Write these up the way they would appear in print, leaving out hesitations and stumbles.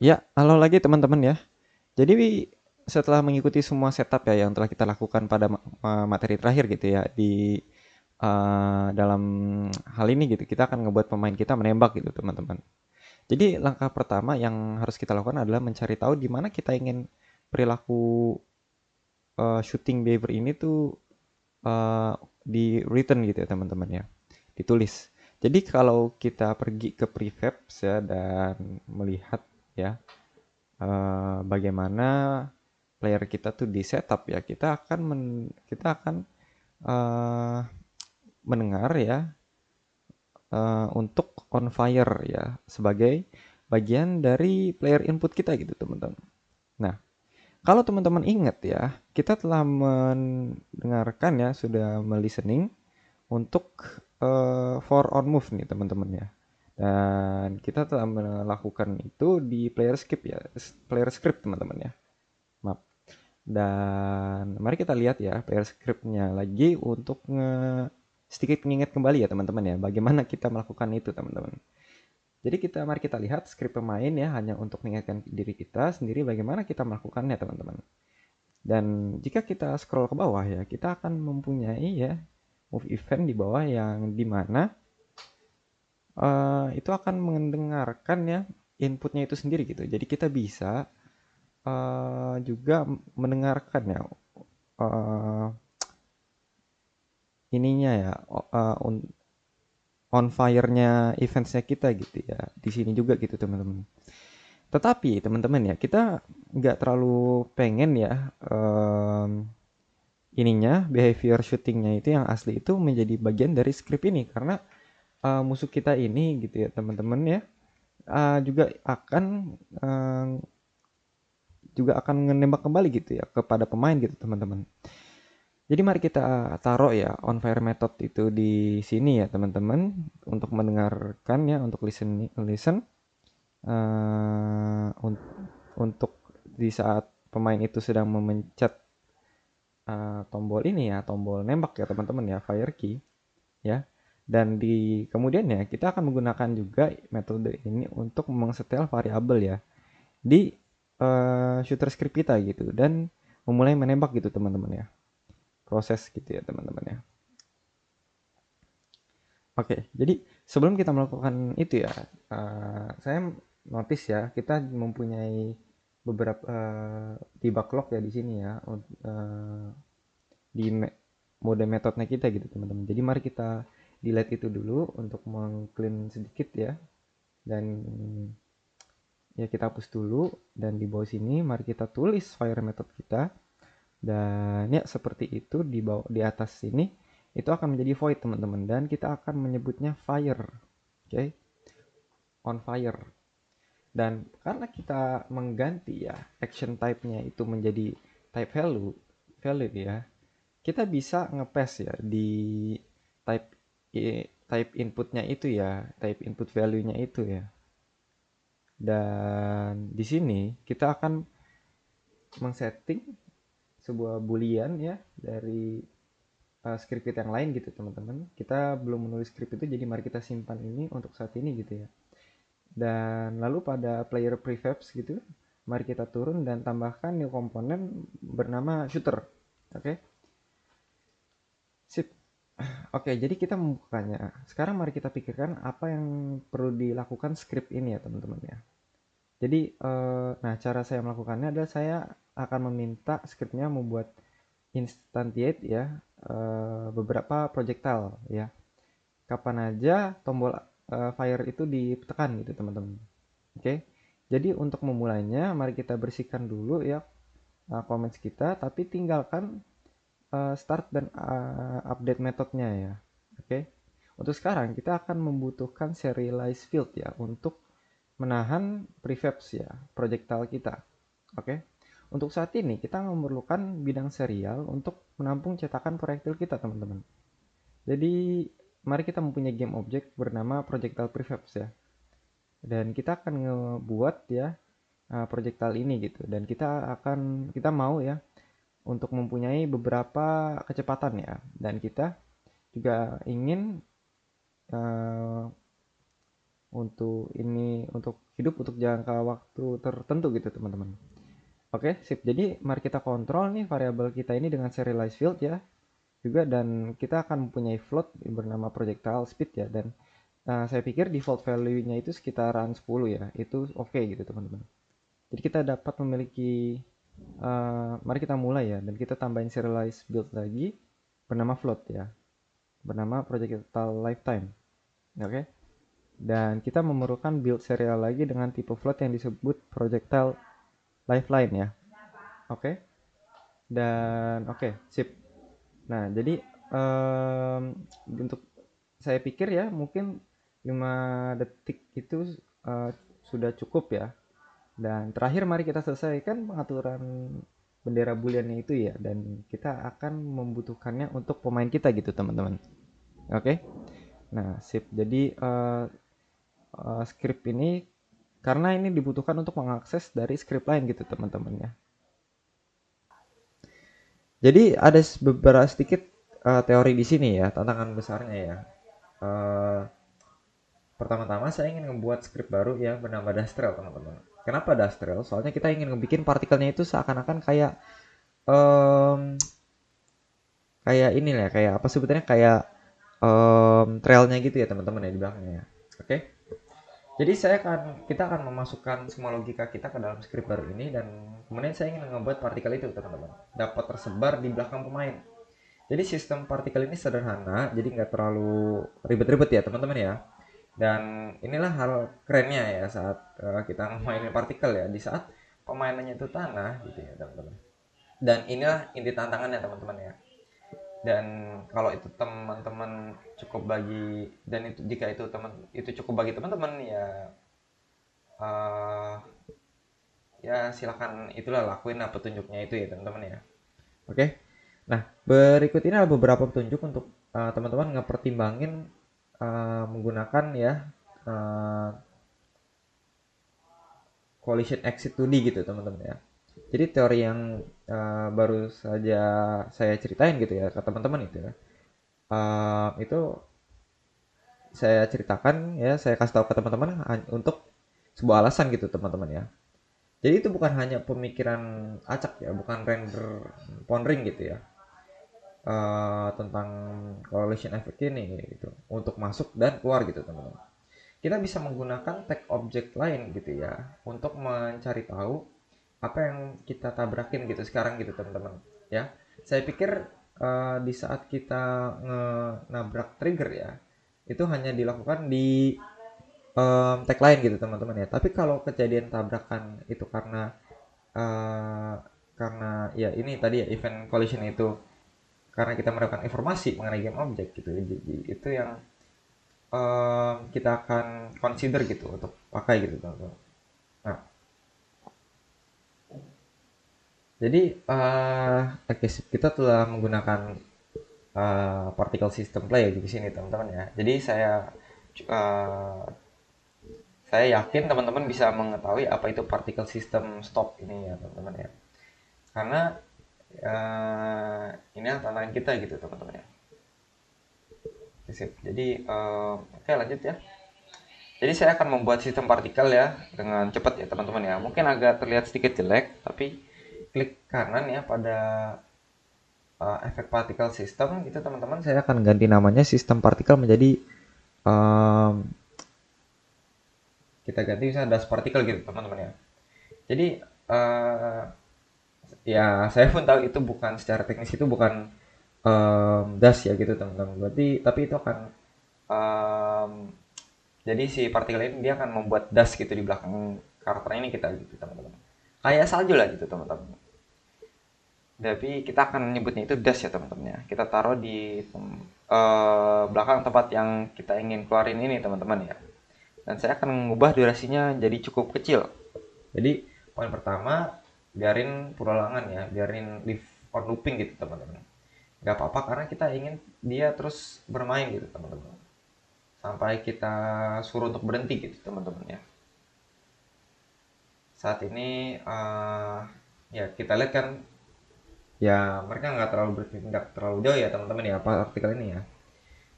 Ya, halo lagi teman-teman ya. Jadi setelah mengikuti semua setup ya yang telah kita lakukan pada materi terakhir gitu ya di dalam hal ini gitu, kita akan ngebuat pemain kita menembak gitu teman-teman. Jadi langkah pertama yang harus kita lakukan adalah mencari tahu di mana kita ingin perilaku shooting behavior ini tuh eh, di written gitu ya teman-teman ya, ditulis. Jadi kalau kita pergi ke prefabs ya dan melihat ya bagaimana player kita tuh di setup ya, kita akan eh, mendengar ya untuk on fire ya sebagai bagian dari player input kita gitu teman-teman. Nah, kalau teman-teman ingat ya, kita telah mendengarkan ya, sudah melistening untuk for on move nih teman-teman ya. Dan kita telah melakukan itu di player script ya, player script teman-teman ya. Maaf. Dan mari kita lihat ya player scriptnya lagi untuk sedikit mengingat kembali ya teman-teman ya, bagaimana kita melakukan itu teman-teman. Jadi mari kita lihat script pemain ya, hanya untuk mengingatkan diri kita sendiri bagaimana kita melakukannya teman-teman. Dan jika kita scroll ke bawah ya, kita akan mempunyai ya move event di bawah yang dimana itu akan mendengarkan ya inputnya itu sendiri gitu. Jadi kita bisa juga mendengarkan ya uh, ininya ya on fire-nya eventsnya kita gitu ya di sini juga gitu teman-teman. Tetapi teman-teman ya kita nggak terlalu pengen ya ininya behavior shootingnya itu yang asli itu menjadi bagian dari script ini karena musuh kita ini gitu ya teman-teman ya juga akan uh, juga akan menembak kembali gitu ya kepada pemain gitu teman-teman. Jadi mari kita taruh ya on fire method itu di sini ya teman-teman untuk mendengarkan ya untuk listen untuk di saat pemain itu sedang memencet tombol ini ya tombol nembak ya teman-teman ya fire key ya. Dan di kemudiannya kita akan menggunakan juga metode ini untuk mengsetel variabel ya di shooter script kita gitu dan memulai menembak gitu teman-teman ya, proses gitu ya teman-teman ya. Oke, jadi sebelum kita melakukan itu ya, saya notice ya, kita mempunyai beberapa di backlog ya di sini ya, di mode metodenya kita gitu teman-teman. Jadi mari kita delete itu dulu untuk mengclean sedikit ya, dan ya kita hapus dulu dan di bawah sini mari kita tulis fire method kita dan ya seperti itu di bawah di atas sini itu akan menjadi void teman-teman dan kita akan menyebutnya fire. Oke, okay? On fire. Dan karena kita mengganti ya action type-nya itu menjadi type value ya, kita bisa ngepaste ya di type type inputnya itu ya, type input value-nya itu ya. Dan di sini kita akan mengsetting sebuah boolean ya dari script kita yang lain gitu teman-teman. Kita belum menulis script itu jadi mari kita simpan ini untuk saat ini gitu ya. Dan lalu pada player prefabs gitu, mari kita turun dan tambahkan new komponen bernama shooter. Oke, okay? Sip. Oke, okay, jadi kita membukanya. Sekarang mari kita pikirkan apa yang perlu dilakukan script ini ya teman-teman ya. Jadi, nah cara saya melakukannya adalah saya akan meminta scriptnya membuat instantiate ya beberapa projectile ya. Kapan aja tombol fire itu ditekan gitu teman-teman. Oke. Jadi untuk memulainya mari kita bersihkan dulu ya comments kita tapi tinggalkan start dan update metodenya ya. Oke. Untuk sekarang kita akan membutuhkan serialize field ya untuk menahan prefabs ya projectile kita. Oke. Untuk saat ini kita memerlukan bidang serial untuk menampung cetakan proyektil kita teman-teman. Jadi mari kita mempunyai game object bernama projectile prefabs ya. Dan kita akan ngebuat ya projectile ini gitu. Dan kita mau ya untuk mempunyai beberapa kecepatan ya. Dan kita juga ingin uh, untuk ini, untuk hidup untuk jangka waktu tertentu gitu teman-teman. Oke, sip. Jadi mari kita kontrol nih variabel kita ini dengan serialized field ya juga, dan kita akan mempunyai float yang bernama projectile speed ya, dan saya pikir default value-nya itu sekitaran 10 ya. Itu oke gitu teman-teman. Jadi kita dapat memiliki mari kita mulai ya, dan kita tambahin serialized build lagi bernama float ya, bernama projectile lifetime. Oke. Dan kita memerlukan build serial lagi dengan tipe float yang disebut projectile lifeline ya. Oke. Dan oke, sip. Nah, jadi untuk saya pikir ya mungkin 5 detik itu sudah cukup ya. Dan terakhir mari kita selesaikan pengaturan bendera booleannya itu ya, dan kita akan membutuhkannya untuk pemain kita gitu teman-teman. Oke. Nah, sip. Jadi script ini karena ini dibutuhkan untuk mengakses dari script lain gitu teman-teman ya. Jadi ada beberapa sedikit teori di sini ya, tantangan besarnya ya. Pertama-tama saya ingin membuat script baru yang bernama Dastrel teman-teman. Kenapa Dastrel? Soalnya kita ingin ngebikin partikelnya itu seakan-akan kayak kayak ini lah, kayak apa sebetulnya, kayak trailnya gitu ya teman-teman ya di belakangnya ya. Oke. Jadi kita akan memasukkan semua logika kita ke dalam script baru ini, dan kemudian saya ingin membuat partikel itu teman-teman dapat tersebar di belakang pemain. Jadi sistem partikel ini sederhana, jadi nggak terlalu ribet-ribet ya teman-teman ya. Dan inilah hal kerennya ya saat kita memainin partikel ya, di saat pemainannya itu tanah gitu ya teman-teman. Dan inilah inti tantangannya teman-teman ya. Dan kalau itu teman-teman cukup bagi, dan itu jika itu cukup bagi teman-teman ya, uh, ya silakan itulah lakuin lah petunjuknya itu ya teman-teman ya. Oke. Nah, berikut ini adalah beberapa petunjuk untuk teman-teman ngepertimbangin menggunakan ya collision exit 2D gitu teman-teman ya. Jadi teori yang baru saja saya ceritain gitu ya ke teman-teman itu ya, itu saya ceritakan ya, saya kasih tahu ke teman-teman untuk sebuah alasan gitu teman-teman ya. Jadi itu bukan hanya pemikiran acak ya, bukan render pondering gitu ya, tentang correlation effect ini gitu untuk masuk dan keluar gitu teman-teman. Kita bisa menggunakan tag object lain gitu ya untuk mencari tahu apa yang kita tabrakin gitu sekarang gitu teman-teman ya. Saya pikir di saat kita nabrak trigger ya, itu hanya dilakukan di tagline gitu teman-teman ya. Tapi kalau kejadian tabrakan itu uh, karena ya ini tadi ya, event collision itu karena kita mendapatkan informasi mengenai game object gitu, jadi itu yang kita akan consider gitu untuk pakai gitu teman-teman. Nah, jadi okay, kita telah menggunakan particle system play di sini teman-teman ya. Jadi uh, saya yakin teman-teman bisa mengetahui apa itu particle system stop ini ya teman-teman ya. Karena ini adalah tantangan kita gitu teman-teman ya. Jadi oke, lanjut ya. Jadi saya akan membuat sistem partikel ya dengan cepat ya teman-teman ya. Mungkin agak terlihat sedikit jelek, tapi klik kanan ya pada efek partikel system itu teman-teman, saya akan ganti namanya sistem partikel menjadi kita ganti misalnya das partikel gitu teman-teman ya. Jadi ya saya pun tahu itu bukan secara teknis, itu bukan das ya gitu teman-teman. Berarti tapi itu akan jadi si partikel ini dia akan membuat das gitu di belakang karakter ini kita gitu teman-teman. Kayak salju lah gitu teman-teman. Tapi kita akan menyebutnya itu das ya teman-teman ya. Kita taruh di belakang tempat yang kita ingin keluarin ini teman-teman ya. Dan saya akan mengubah durasinya jadi cukup kecil. Jadi poin pertama, biarin purulangan ya, biarin live on looping gitu teman-teman. Gak apa-apa karena kita ingin dia terus bermain gitu teman-teman, sampai kita suruh untuk berhenti gitu teman-teman ya. Saat ini ya kita lihat kan ya mereka nggak terlalu jauh ya teman-teman ya partikel ini ya.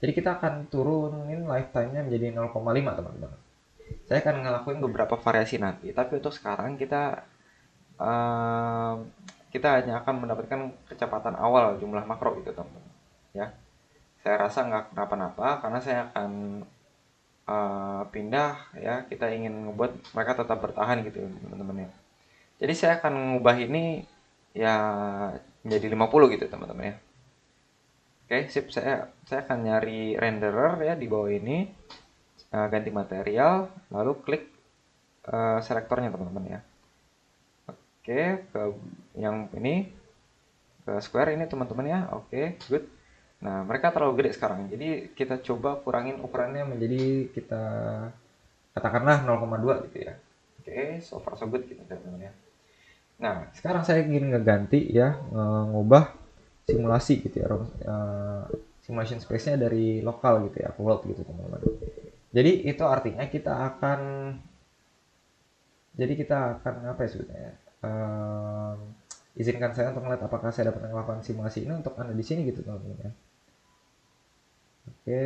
Jadi kita akan turunin lifetime-nya menjadi 0,5 teman-teman. Saya akan ngelakuin beberapa variasi nanti, tapi untuk sekarang ehm, kita hanya akan mendapatkan kecepatan awal jumlah makro gitu teman-teman. Ya, saya rasa nggak kenapa-napa karena saya akan pindah ya. Kita ingin membuat mereka tetap bertahan gitu teman-teman ya. Jadi saya akan mengubah ini ya menjadi 50 gitu teman-teman ya. Oke, sip. Saya akan nyari renderer ya di bawah ini, ganti material, lalu klik selektornya teman-teman ya. Oke, ke yang ini, ke square ini teman-teman ya. Oke, good. Nah, mereka terlalu gede sekarang. Jadi kita coba kurangin ukurannya menjadi kita katakanlah 0,2 gitu ya. Oke, so far so good gitu teman-teman ya. Nah, sekarang saya ingin ngeganti ya, ngubah simulasi gitu ya, simulation space-nya dari lokal gitu ya, ke world gitu teman-teman. Jadi itu artinya kita akan apa ya sebetulnya? Izinkan saya untuk melihat apakah saya dapat melakukan simulasi ini untuk Anda di sini gitu teman-teman ya. Oke,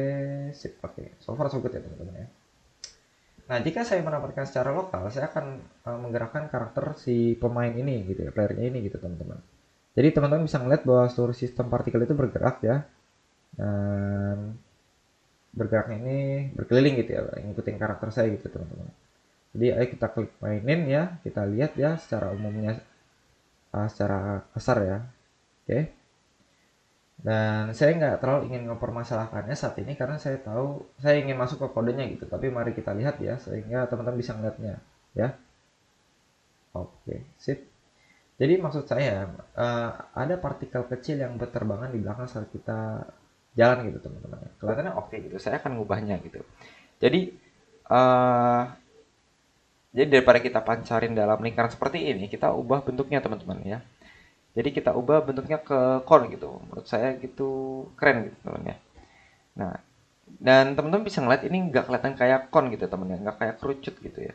sip. Oke, so far so good ya teman-teman ya. Nah, jika saya menempatkan secara lokal, saya akan menggerakkan karakter si pemain ini gitu ya, playernya ini gitu teman-teman. Jadi teman-teman bisa melihat bahwa seluruh sistem partikel itu bergerak ya. Dan bergeraknya ini berkeliling gitu ya, ngikutin karakter saya gitu teman-teman. Jadi ayo kita klik mainin ya, kita lihat ya secara umumnya, secara kasar ya. Oke. Dan saya nggak terlalu ingin mempermasalahkannya saat ini karena saya tahu saya ingin masuk ke kodenya gitu. Tapi mari kita lihat ya sehingga teman-teman bisa melihatnya ya. Oke, sip. Jadi maksud saya ada partikel kecil yang berterbangan di belakang saat kita jalan gitu teman-teman. Kelihatannya oke gitu. Saya akan ngubahnya gitu. Jadi uh, daripada kita pancarin dalam lingkaran seperti ini, kita ubah bentuknya teman-teman ya. Jadi kita ubah bentuknya ke cone gitu. Menurut saya gitu keren gitu teman ya. Nah, dan teman-teman bisa ngeliat ini nggak kelihatan kayak cone gitu teman ya, nggak kayak kerucut gitu ya.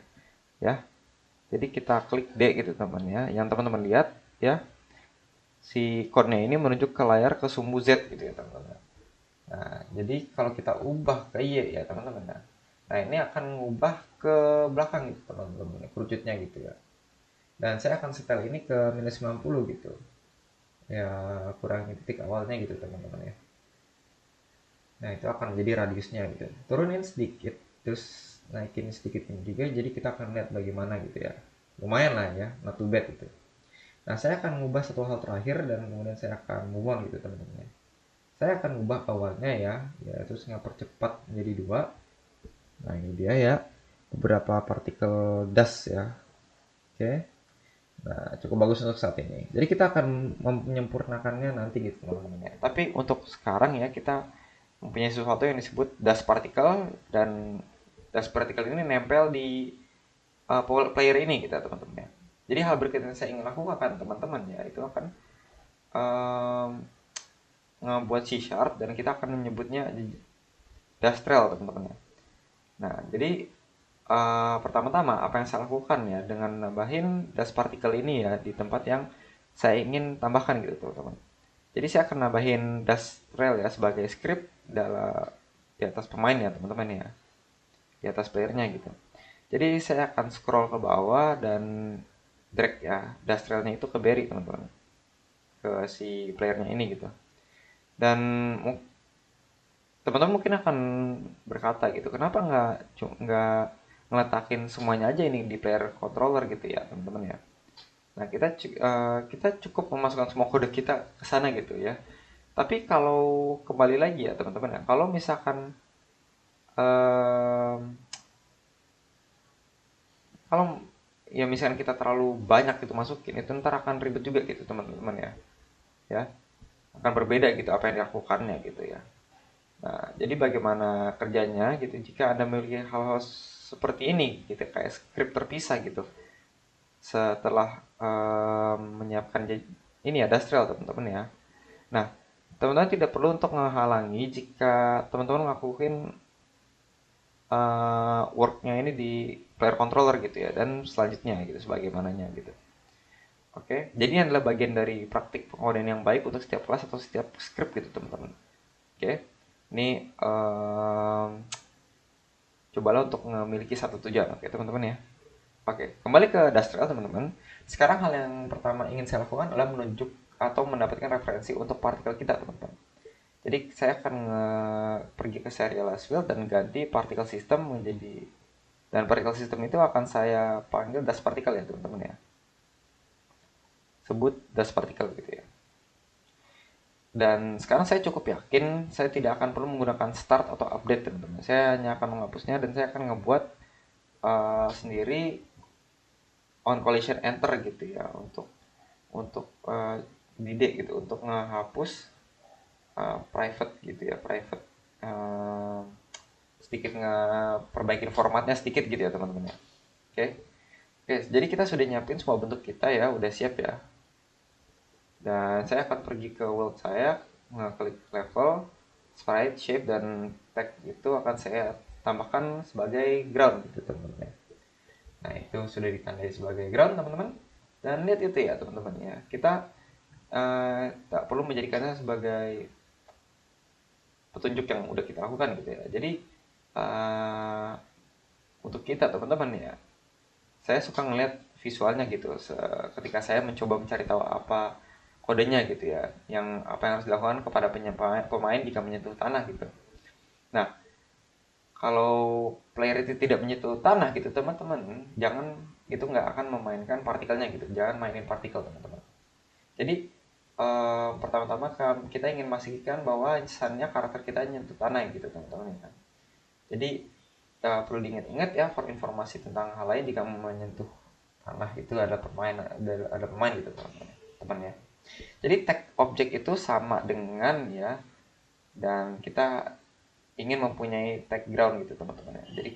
Ya, jadi kita klik D gitu teman ya. Yang teman-teman lihat ya, si cone-nya ini menunjuk ke layar ke sumbu Z gitu ya teman-teman. Nah, jadi kalau kita ubah ke Y ya teman-teman ya. Nah, ini akan mengubah ke belakang gitu teman-teman, kerucutnya gitu ya. Dan saya akan setel ini ke minus 90 gitu. Ya, kurangi titik awalnya gitu teman-teman ya. Nah, itu akan menjadi radiusnya gitu. Turunin sedikit, terus naikin sedikit ini juga, jadi kita akan lihat bagaimana gitu ya. Lumayan lah ya, not too bad gitu. Nah, saya akan mengubah satu hal terakhir dan kemudian saya akan move on gitu teman-teman ya. Saya akan mengubah awalnya ya terus percepat menjadi 2. Nah, ini dia ya, beberapa partikel dust ya. Oke. Nah, cukup bagus untuk saat ini. Jadi kita akan menyempurnakannya nanti gitu teman-teman ya. Tapi untuk sekarang ya kita mempunyai sesuatu yang disebut dust particle, dan dust particle ini nempel di player ini kita teman-teman ya. Jadi hal berikutnya yang saya ingin lakukan teman-teman ya itu akan um, ngebuat C sharp dan kita akan menyebutnya dust trail teman-teman ya. Nah, jadi pertama-tama apa yang saya lakukan ya dengan nambahin dust particle ini ya di tempat yang saya ingin tambahkan gitu teman-teman. Jadi saya akan nambahin dust trail ya sebagai script dalam di atas pemain ya teman-teman ya, di atas playernya gitu. Jadi saya akan scroll ke bawah dan drag ya dust trailnya itu ke Berry teman-teman, ke si playernya ini gitu. Dan teman-teman mungkin akan berkata gitu, kenapa nggak ngeletakin semuanya aja ini di player controller gitu ya teman-teman ya. Nah, kita cukup memasukkan semua kode kita ke sana gitu ya. Tapi kalau kembali lagi ya teman-teman ya, kalau misalkan em, kalau ya misalkan kita terlalu banyak gitu masukin, itu ntar akan ribet juga gitu teman-teman ya. Ya, akan berbeda gitu apa yang dilakukannya gitu ya. Nah, jadi bagaimana kerjanya gitu jika Anda memiliki hal-hal seperti ini gitu kayak script terpisah gitu. Setelah menyiapkan ini ya Dastrel teman-teman ya. Nah, teman-teman tidak perlu untuk menghalangi jika teman-teman ngelakuin worknya ini di player controller gitu ya dan selanjutnya gitu sebagaimananya gitu. Oke, jadi ini adalah bagian dari praktik pengkodean yang baik untuk setiap kelas atau setiap script gitu teman-teman. Oke, ini cobalah untuk memiliki satu tujuan. Oke, teman-teman ya. Oke, kembali ke Dastrel teman-teman. Sekarang hal yang pertama ingin saya lakukan adalah menunjuk atau mendapatkan referensi untuk partikel kita, teman-teman. Jadi saya akan pergi ke serialized field dan ganti partikel system menjadi, dan partikel system itu akan saya panggil dust particle ya, teman-teman ya. Sebut dust particle gitu ya. Dan sekarang saya cukup yakin saya tidak akan perlu menggunakan start atau update, teman-teman. Saya hanya akan menghapusnya dan saya akan ngebuat sendiri on collision enter gitu ya, untuk dide gitu, untuk ngehapus private gitu ya, private, uh, sedikit ngeperbaikin formatnya sedikit gitu ya, teman-teman ya. Oke. Oke, jadi kita sudah nyiapin semua bentuk kita ya, udah siap ya. Dan saya akan pergi ke world saya, ngeklik level, sprite, shape, dan tag itu akan saya tambahkan sebagai ground gitu, teman-teman. Nah, itu sudah ditandai sebagai ground, teman-teman. Dan lihat itu ya, teman-teman ya. Kita tak perlu menjadikannya sebagai petunjuk yang udah kita lakukan gitu ya. Jadi uh, untuk kita, teman-teman ya, saya suka ngeliat visualnya gitu. Ketika saya mencoba mencari tahu apa kodenya gitu ya, yang apa yang harus dilakukan kepada pemain jika menyentuh tanah gitu. Nah, kalau player itu tidak menyentuh tanah gitu, teman-teman, jangan, itu nggak akan memainkan partikelnya gitu. Jangan mainin partikel, teman-teman. Jadi pertama-tama kita ingin memastikan bahwa misalnya karakter kita nyentuh tanah gitu, teman-teman ya. Jadi perlu diingat-ingat ya, for informasi tentang hal lain, jika menyentuh tanah itu ada pemain gitu, teman-teman ya. Jadi tag objek itu sama dengan ya, dan kita ingin mempunyai tag ground gitu, teman-teman ya. Jadi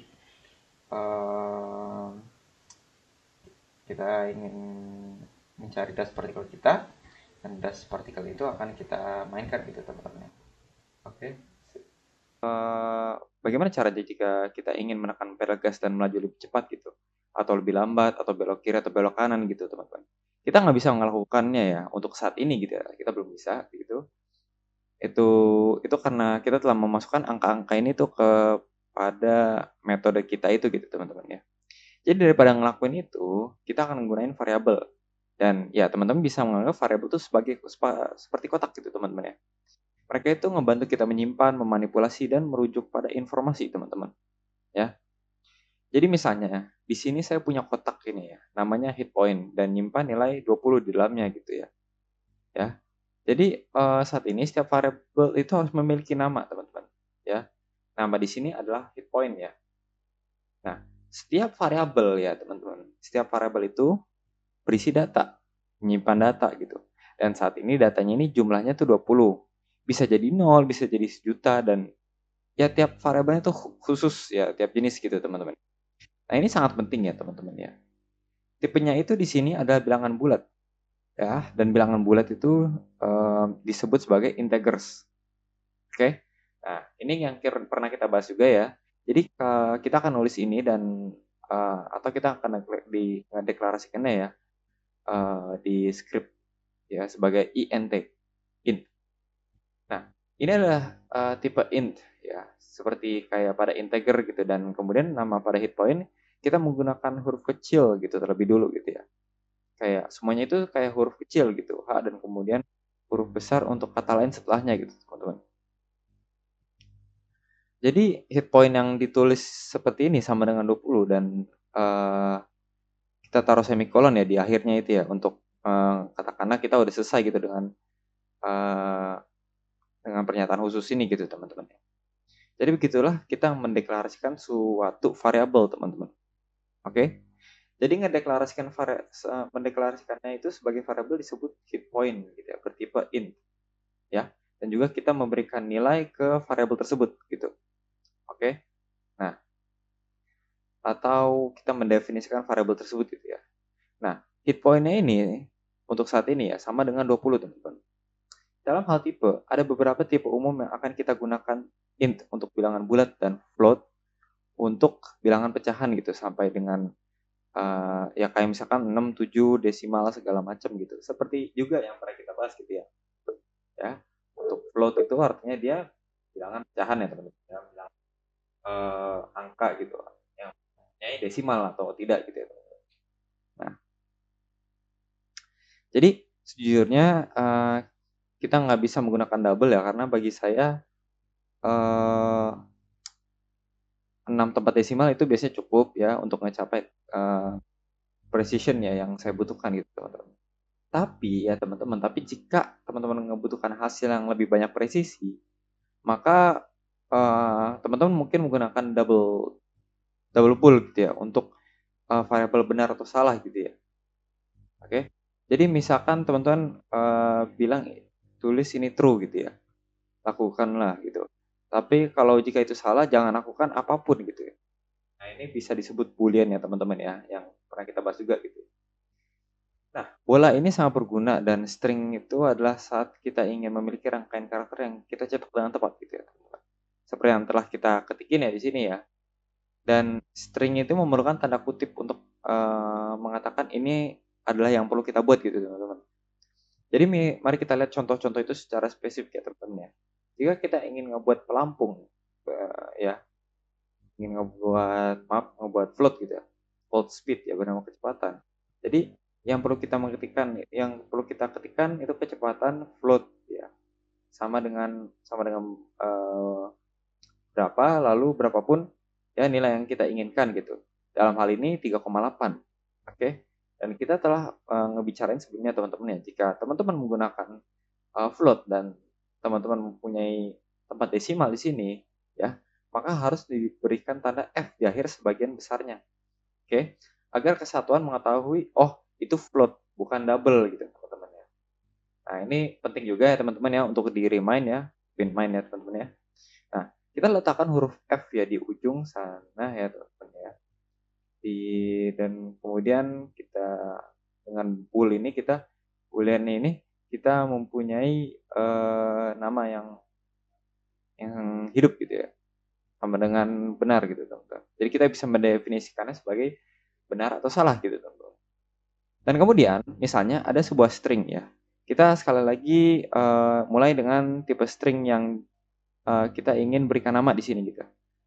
eh, kita ingin mencari dust particle kita, dan dust particle itu akan kita mainkan gitu, teman-teman ya. Oke. Bagaimana caranya jika kita ingin menekan pedal gas dan melaju lebih cepat gitu? Atau lebih lambat, atau belok kiri, atau belok kanan gitu, teman-teman. Kita nggak bisa melakukannya ya, untuk saat ini gitu ya. Kita belum bisa gitu. Itu itu karena kita telah memasukkan angka-angka ini tuh kepada metode kita itu gitu, teman-teman ya. Jadi daripada ngelakuin itu, kita akan menggunakan variabel. Dan ya teman-teman bisa menganggap variabel itu seperti kotak gitu, teman-teman ya. Mereka itu ngebantu kita menyimpan, memanipulasi, dan merujuk pada informasi, teman-teman. Ya. Jadi misalnya, di sini saya punya kotak ini ya, namanya hit point, dan nyimpan nilai 20 di dalamnya gitu ya. Ya. Jadi saat ini setiap variabel itu harus memiliki nama, teman-teman. Ya. Nama di sini adalah hit point ya. Nah, setiap variabel ya, teman-teman. Setiap variabel itu berisi data, menyimpan data gitu. Dan saat ini datanya ini jumlahnya tuh 20. Bisa jadi 0, bisa jadi 1.000.000, dan ya tiap variabelnya tuh khusus ya, tiap jenis gitu, teman-teman. Nah, ini sangat penting ya, teman-teman ya. Tipenya itu di sini adalah bilangan bulat ya, dan bilangan bulat itu disebut sebagai integers. Oke. Nah, ini yang pernah kita bahas juga ya. Jadi kita akan nulis ini dan atau kita akan deklarasikannya ya di script ya sebagai int, int. Nah, ini adalah tipe int ya, seperti kayak pada integer gitu, dan kemudian nama pada hit point kita menggunakan huruf kecil gitu terlebih dulu gitu ya. Kayak semuanya itu kayak huruf kecil gitu, H, dan kemudian huruf besar untuk kata lain setelahnya gitu, teman-teman. Jadi hit point yang ditulis seperti ini sama dengan 20, dan kita taruh semikolon ya di akhirnya itu ya, untuk katakanlah kita udah selesai gitu uh, dengan pernyataan khusus ini gitu, teman-teman. Jadi begitulah kita mendeklarasikan suatu variabel, teman-teman. Oke. Jadi mendeklarasikannya itu sebagai variabel disebut hit point gitu ya, bertipe int ya. Dan juga kita memberikan nilai ke variabel tersebut gitu. Oke. Nah, atau kita mendefinisikan variabel tersebut gitu ya. Nah, hit point-nya ini untuk saat ini ya sama dengan 20, teman-teman. Dalam hal tipe, ada beberapa tipe umum yang akan kita gunakan int untuk bilangan bulat dan float untuk bilangan pecahan gitu, sampai dengan ya kayak misalkan 6, 7, desimal segala macam gitu. Seperti juga yang pernah kita bahas gitu ya. Ya. Untuk float itu artinya dia bilangan pecahan ya, teman-teman. Ya, bilangan angka gitu yang mempunyai desimal atau tidak gitu ya. Nah, jadi sejujurnya kita nggak bisa menggunakan double ya karena bagi saya eh, 6 tempat desimal itu biasanya cukup ya untuk mencapai precision ya yang saya butuhkan gitu teman-teman. Tapi ya teman-teman, tapi jika teman-teman membutuhkan hasil yang lebih banyak presisi, maka teman-teman mungkin menggunakan double double bool gitu ya untuk variabel benar atau salah gitu ya. Oke. Jadi misalkan teman-teman bilang tulis ini true gitu ya. Lakukanlah gitu. Tapi kalau jika itu salah jangan lakukan apapun gitu ya. Nah, ini bisa disebut boolean ya teman-teman ya, yang pernah kita bahas juga gitu. Nah, bola ini sangat berguna dan string itu adalah saat kita ingin memiliki rangkaian karakter yang kita cetak dengan tepat gitu ya, teman-teman. Seperti yang telah kita ketikin ya di sini ya. Dan string itu memerlukan tanda kutip untuk mengatakan ini adalah yang perlu kita buat gitu, teman-teman. Jadi mari kita lihat contoh-contoh itu secara spesifik ya, teman-teman ya. Jika kita ingin ngebuat pelampung, ya, ingin ngebuat float gitu ya, float speed ya, bernama kecepatan. Jadi yang perlu kita ketikkan itu kecepatan float ya, sama dengan berapa lalu berapapun ya nilai yang kita inginkan gitu. Dalam hal ini 3,8. Oke. Dan kita telah ngebicarain sebelumnya teman-teman ya, jika teman-teman menggunakan float dan teman-teman mempunyai tempat desimal di sini ya, maka harus diberikan tanda F di akhir sebagian besarnya. Oke. Agar kesatuan mengetahui oh itu float bukan double gitu teman-teman ya. Nah, ini penting juga ya teman-teman ya untuk di remind ya, pin mind ya teman-teman ya. Nah, kita letakkan huruf F ya di ujung sana ya teman-teman ya. Dan kemudian kita dengan bool ini boolean ini kita mempunyai nama yang hidup gitu ya, sama dengan benar gitu teman-teman. Jadi kita bisa mendefinisikannya sebagai benar atau salah gitu teman-teman. Dan kemudian misalnya ada sebuah string ya. Kita sekali lagi mulai dengan tipe string yang kita ingin berikan nama di sini gitu.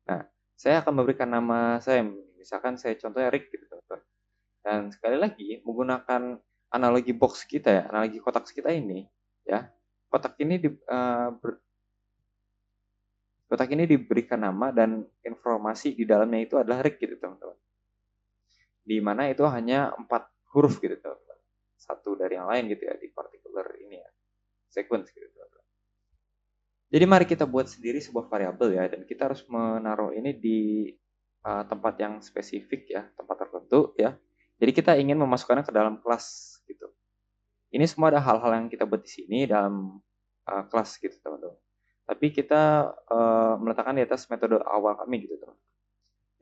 Nah, saya akan memberikan nama saya, misalkan saya contohnya Rick gitu teman-teman. Dan sekali lagi menggunakan analogi box kita ya, analogi kotak kita ini ya. Kotak ini kotak ini diberikan nama dan informasi di dalamnya itu adalah Rick gitu teman-teman. Di mana itu hanya 4 huruf gitu teman-teman. Satu dari yang lain gitu ya di particular ini ya, sequence gitu teman-teman. Jadi mari kita buat sendiri sebuah variabel ya, dan kita harus menaruh ini di tempat yang spesifik ya, tempat tertentu ya. Jadi kita ingin memasukkannya ke dalam kelas gitu. Ini semua ada hal-hal yang kita buat di sini dalam kelas gitu teman-teman. Tapi kita meletakkan di atas metode awal kami gitu teman.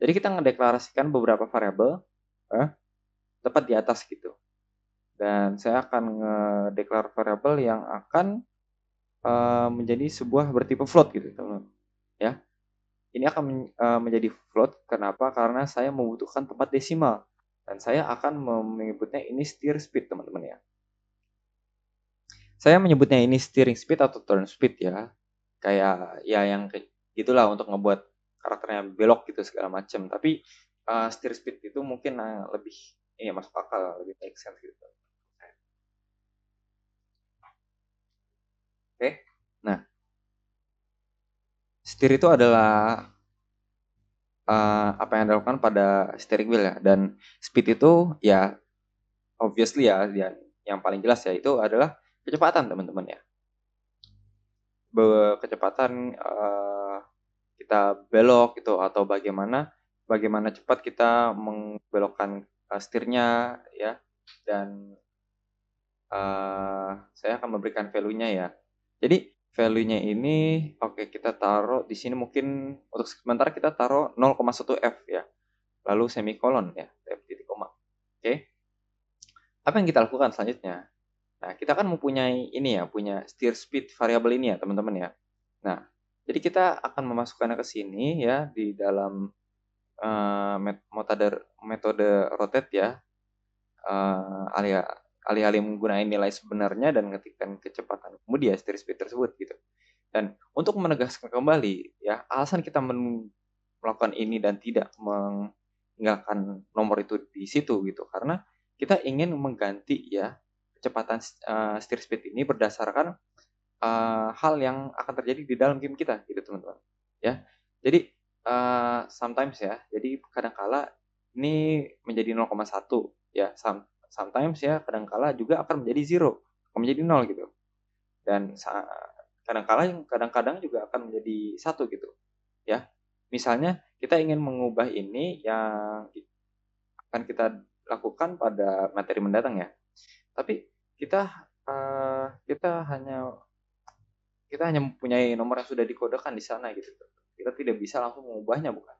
Jadi kita ngedeklarasikan beberapa variabel tepat di atas gitu. Dan saya akan ngedeklar variabel yang akan menjadi sebuah bertipe float gitu teman-teman. Ya, ini akan menjadi float. Kenapa? Karena saya membutuhkan tempat desimal dan saya akan menyebutnya ini steer speed teman-teman ya. Saya menyebutnya ini steering speed atau turn speed ya. Kayak ya yang gitulah untuk ngebuat karakternya belok gitu segala macam. Tapi steer speed itu mungkin lebih ini masuk akal, lebih make sense gitu. Oke. Nah, steer itu adalah apa yang dilakukan pada steering wheel ya, dan speed itu ya obviously ya yang paling jelas ya itu adalah kecepatan teman-teman ya. Kecepatan kita belok gitu atau bagaimana cepat kita membelokkan setirnya ya. Dan saya akan memberikan value-nya ya. Jadi value-nya ini oke, kita taruh di sini mungkin untuk sementara kita taruh 0,1 F ya. Lalu semikolon ya, F titik koma. Oke. Apa yang kita lakukan selanjutnya? Nah, kita kan mempunyai ini ya, punya steer speed variabel ini ya, teman-teman ya. Nah, jadi kita akan memasukkannya ke sini ya di dalam metode rotate ya. Alih-alih menggunakan nilai sebenarnya dan ngetikkan kecepatan kemudian steer speed tersebut gitu. Dan untuk menegaskan kembali ya, alasan kita melakukan ini dan tidak meninggalkan nomor itu di situ gitu. Karena kita ingin mengganti ya kecepatan steer speed ini berdasarkan hal yang akan terjadi di dalam game kita gitu teman-teman. Ya. Jadi sometimes ya. Jadi kadangkala ini menjadi 0,1 ya. Sometimes ya kadangkala juga akan menjadi zero, akan menjadi 0 gitu. Dan kadang-kadang juga akan menjadi satu gitu ya. Misalnya kita ingin mengubah ini yang akan kita lakukan pada materi mendatang ya. Tapi kita uh, kita hanya kita hanya mempunyai nomor yang sudah dikodekan di sana gitu. Kita tidak bisa langsung mengubahnya bukan.